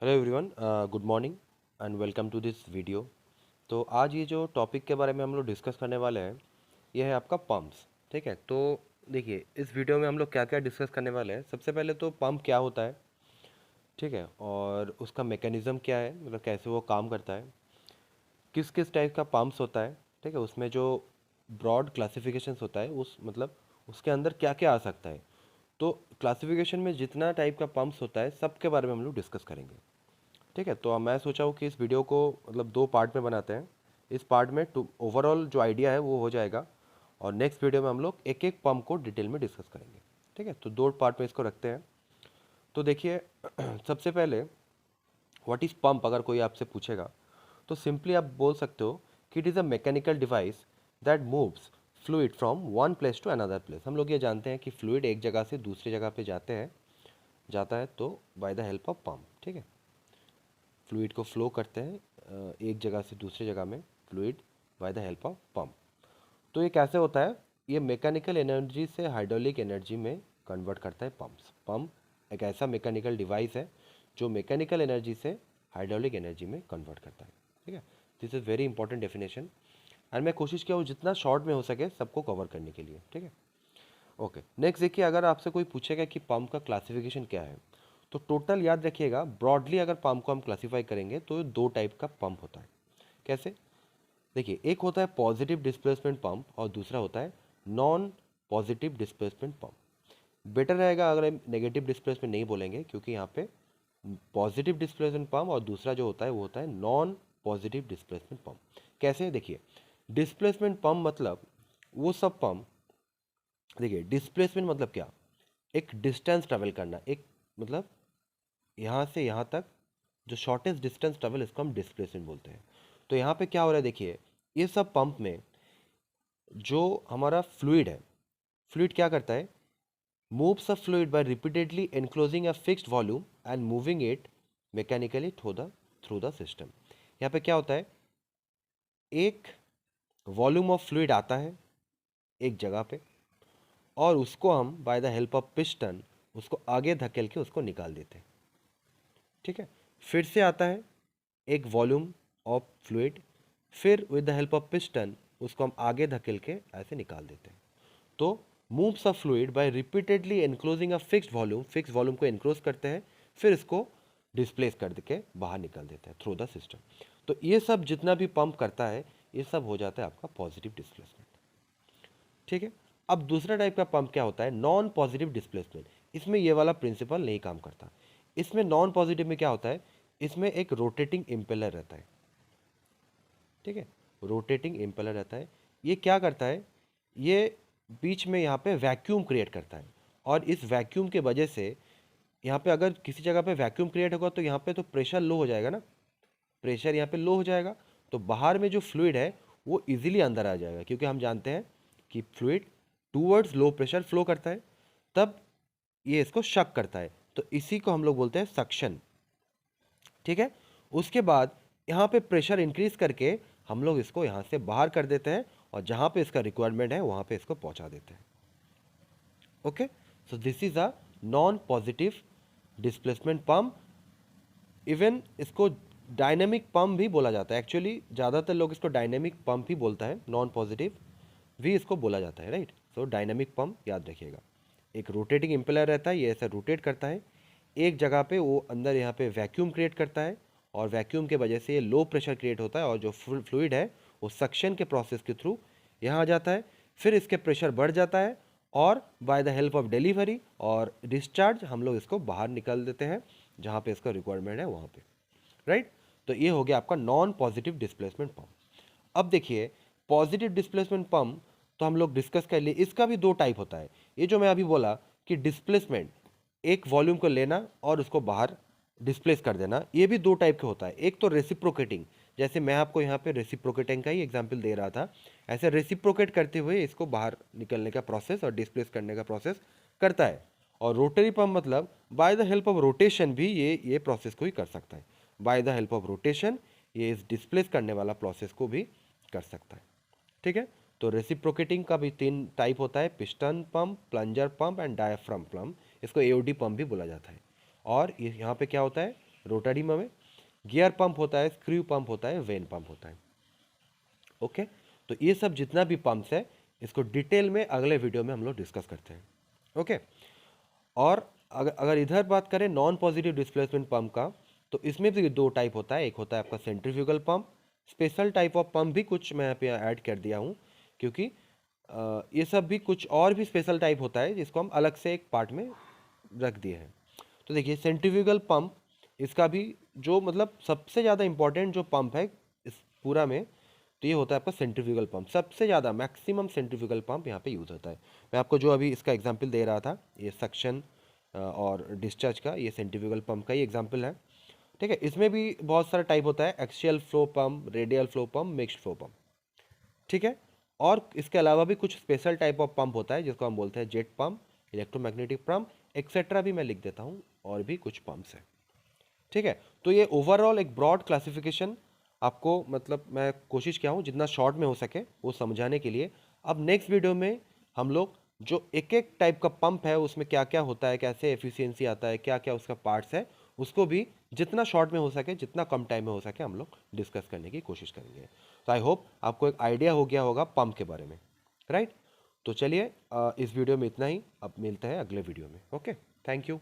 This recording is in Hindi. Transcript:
Hello everyone, good morning and welcome to this video. तो आज ये जो टॉपिक के बारे में हम लोग डिस्कस करने वाले हैं ये है आपका पम्प्स। ठीक है, तो देखिए इस वीडियो में हम लोग क्या क्या डिस्कस करने वाले हैं। सबसे पहले तो पंप क्या होता है, ठीक है, और उसका मैकेनिज़्म क्या है, मतलब कैसे वो काम करता है, किस किस टाइप का पंप्स होता है। ठीक है, उसमें जो ब्रॉड क्लासिफिकेशंस होता है उस मतलब उसके अंदर क्या क्या आ सकता है। तो क्लासिफिकेशन में जितना टाइप का पंप्स होता है सब के बारे में हम लोग डिस्कस करेंगे। ठीक है, तो अब मैं सोचा हूँ कि इस वीडियो को मतलब दो पार्ट में बनाते हैं। इस पार्ट में टू ओवरऑल जो आइडिया है वो हो जाएगा, और नेक्स्ट वीडियो में हम लोग एक एक पंप को डिटेल में डिस्कस करेंगे। ठीक है, तो दो पार्ट में इसको रखते हैं। तो देखिए सबसे पहले व्हाट इज़ पंप अगर कोई आपसे पूछेगा तो सिंपली आप बोल सकते हो कि it is a mechanical device that moves fluid from one place to another place. हम लोग ये जानते हैं कि फ्लूइड एक जगह से दूसरी जगह पे जाता है तो by the help of pump. ठीक है, फ्लूइड को फ्लो करते हैं एक जगह से दूसरी जगह में fluid by the help of pump. तो ये कैसे होता है, ये मैकेनिकल एनर्जी से हाइड्रोलिक एनर्जी में कन्वर्ट करता है पंप्स। पंप एक ऐसा मैकेनिकल डिवाइस है जो मैकेनिकल एनर्जी से हाइड्रोलिक एनर्जी में कन्वर्ट करता है। ठीक है, this is very important definition, और मैं कोशिश किया हूँ जितना शॉर्ट में हो सके सबको कवर करने के लिए। ठीक है, ओके, नेक्स्ट देखिए, अगर आपसे कोई पूछेगा कि पंप का क्लासिफिकेशन क्या है तो टोटल याद रखिएगा, ब्रॉडली अगर पंप को हम क्लासीफाई करेंगे तो दो टाइप का पंप होता है। कैसे, देखिए एक होता है पॉजिटिव डिस्प्लेसमेंट पंप और दूसरा होता है non positive displacement pump. Better रहेगा अगर हम नेगेटिव डिस्प्लेसमेंट नहीं बोलेंगे, क्योंकि यहाँ पे पॉजिटिव डिस्प्लेसमेंट पंप और दूसरा जो होता है वो होता है नॉन पॉजिटिव डिस्प्लेसमेंट पंप। कैसे, देखिए डिस्प्लेसमेंट पंप मतलब वो सब पंप, देखिए डिस्प्लेसमेंट मतलब क्या, एक डिस्टेंस ट्रेवल करना, एक मतलब यहाँ से यहाँ तक जो शॉर्टेस्ट डिस्टेंस ट्रेवल, इसको हम डिस्प्लेसमेंट बोलते हैं। तो यहाँ पे क्या हो रहा है, देखिए ये सब पंप में जो हमारा फ्लूइड है, फ्लूइड क्या करता है, moves a fluid by repeatedly enclosing a fixed volume and moving it mechanically through the system. यहाँ पे क्या होता है, एक वॉल्यूम ऑफ फ्लूइड आता है एक जगह पे, और उसको हम by the help of piston उसको आगे धकेल के उसको निकाल देते हैं। ठीक है, फिर से आता है एक वॉल्यूम ऑफ फ्लूइड, फिर with the help of piston उसको हम आगे धकेल के ऐसे निकाल देते हैं। तो moves of fluid by repeatedly enclosing a fixed volume को एनक्लोज करते हैं, फिर इसको डिस्प्लेस कर के बाहर निकाल देते हैं थ्रू द सिस्टम। तो ये सब जितना भी पंप करता है ये सब हो जाता है आपका पॉजिटिव डिस्प्लेसमेंट। ठीक है, अब दूसरा टाइप का पंप क्या होता है, नॉन पॉजिटिव डिस्प्लेसमेंट। इसमें ये वाला प्रिंसिपल नहीं काम करता। इसमें नॉन पॉजिटिव में क्या होता है, इसमें एक रोटेटिंग इम्पेलर रहता है। ठीक है, रोटेटिंग इम्पेलर रहता है। ये क्या करता है, ये बीच में यहाँ पे वैक्यूम क्रिएट करता है, और इस वैक्यूम के वजह से यहाँ पे अगर किसी जगह पे वैक्यूम क्रिएट होगा तो यहाँ पे तो प्रेशर लो हो जाएगा ना, प्रेशर यहाँ पे लो हो जाएगा, तो बाहर में जो फ्लूइड है वो इजीली अंदर आ जाएगा, क्योंकि हम जानते हैं कि fluid towards low pressure flow करता है, तब ये इसको शक करता है, तो इसी को हम लोग बोलते हैं सक्शन। ठीक है, उसके बाद यहाँ पे प्रेशर इंक्रीज करके हम लोग इसको यहाँ से बाहर कर देते हैं, और जहाँ पे इसका रिक्वायरमेंट है वहाँ पे इसको पहुँचा देते हैं। Okay, so this is a non positive displacement pump. Even इसको डायनेमिक पंप भी बोला जाता है, एक्चुअली ज़्यादातर लोग इसको डायनेमिक पंप ही बोलता है, नॉन पॉजिटिव भी इसको बोला जाता है, राइट। सो डायनेमिक पंप याद रखिएगा, एक रोटेटिंग इम्पेलर रहता है, ये ऐसा रोटेट करता है एक जगह पे, वो अंदर यहाँ पे वैक्यूम क्रिएट करता है, और वैक्यूम के वजह से ये लो प्रेशर क्रिएट होता है, और जो फ्लूइड है वो सक्शन के प्रोसेस के थ्रू यहाँ आ जाता है, फिर इसके प्रेशर बढ़ जाता है, और by the help of delivery और डिस्चार्ज हम लोग इसको बाहर निकाल देते हैं जहाँ पे इसका रिक्वायरमेंट है वहाँ पे, राइट। तो ये हो गया आपका नॉन पॉजिटिव डिस्प्लेसमेंट पंप। अब देखिए पॉजिटिव डिस्प्लेसमेंट पंप तो हम लोग डिस्कस कर लिए, इसका भी दो टाइप होता है। ये जो मैं अभी बोला कि डिस्प्लेसमेंट, एक वॉल्यूम को लेना और उसको बाहर डिस्प्लेस कर देना, ये भी दो टाइप का होता है। एक तो रेसिप्रोकेटिंग, जैसे मैं आपको यहाँ पे रेसिप्रोकेटिंग का ही एग्जांपल दे रहा था, ऐसे रेसिप्रोकेट करते हुए इसको बाहर निकलने का प्रोसेस और डिस्प्लेस करने का प्रोसेस करता है। और रोटरी पंप मतलब by the help of rotation भी ये प्रोसेस को ही कर सकता है। By the help of rotation ये इस डिस्प्लेस करने वाला प्रोसेस को भी कर सकता है। ठीक है, तो रेसिप्रोकेटिंग का भी तीन टाइप होता है, piston pump, plunger pump and diaphragm pump. इसको एओडी पंप भी बोला जाता है। और यहाँ पे क्या होता है, रोटरी में गियर पंप होता है, स्क्रू पंप होता है, वेन पंप होता है। ओके, तो ये सब जितना भी पंप्स है इसको डिटेल में अगले वीडियो में हम लोग डिस्कस करते हैं। ओके, और अगर इधर बात करें नॉन पॉजिटिव डिस्प्लेसमेंट पंप का, तो इसमें भी दो टाइप होता है। एक होता है आपका centrifugal pump, special type of pump भी कुछ मैं यहाँ पे ऐड कर दिया हूँ, क्योंकि ये सब भी कुछ और भी स्पेशल टाइप होता है जिसको हम अलग से एक पार्ट में रख दिए हैं। तो देखिए सेंट्रीफ्यूगल पंप, इसका भी जो मतलब सबसे ज़्यादा इम्पोर्टेंट जो पंप है इस पूरा में, तो ये होता है आपका सेंट्रीफ्यूगल पंप। सबसे ज़्यादा मैक्सिमम सेंट्रीफ्यूगल पंप यहाँ पे यूज़ होता है। मैं आपको जो अभी इसका एग्जांपल दे रहा था, ये सक्शन और डिस्चार्ज का, ये सेंट्रीफ्यूगल पंप का ही एग्जांपल है। ठीक है, इसमें भी बहुत सारा टाइप होता है, axial flow pump, radial flow pump, mixed flow pump. ठीक है, और इसके अलावा भी कुछ स्पेशल टाइप ऑफ पंप होता है जिसको हम बोलते हैं jet pump, electromagnetic pump, etcetera भी मैं लिख देता हूँ, और भी कुछ पंप्स हैं। ठीक है, तो ये ओवरऑल एक ब्रॉड क्लासिफिकेशन आपको मतलब मैं कोशिश किया हूँ जितना शॉर्ट में हो सके वो समझाने के लिए। अब नेक्स्ट वीडियो में हम लोग जो एक एक टाइप का पंप है उसमें क्या क्या होता है, कैसे एफिशिएंसी आता है, क्या क्या उसका पार्ट्स है, उसको भी जितना शॉर्ट में हो सके, जितना कम टाइम में हो सके हम लोग डिस्कस करने की कोशिश करेंगे। तो आई होप आपको एक आइडिया हो गया होगा पंप के बारे में, राइट। तो चलिए इस वीडियो में इतना ही, अब मिलते हैं अगले वीडियो में। Okay, thank you.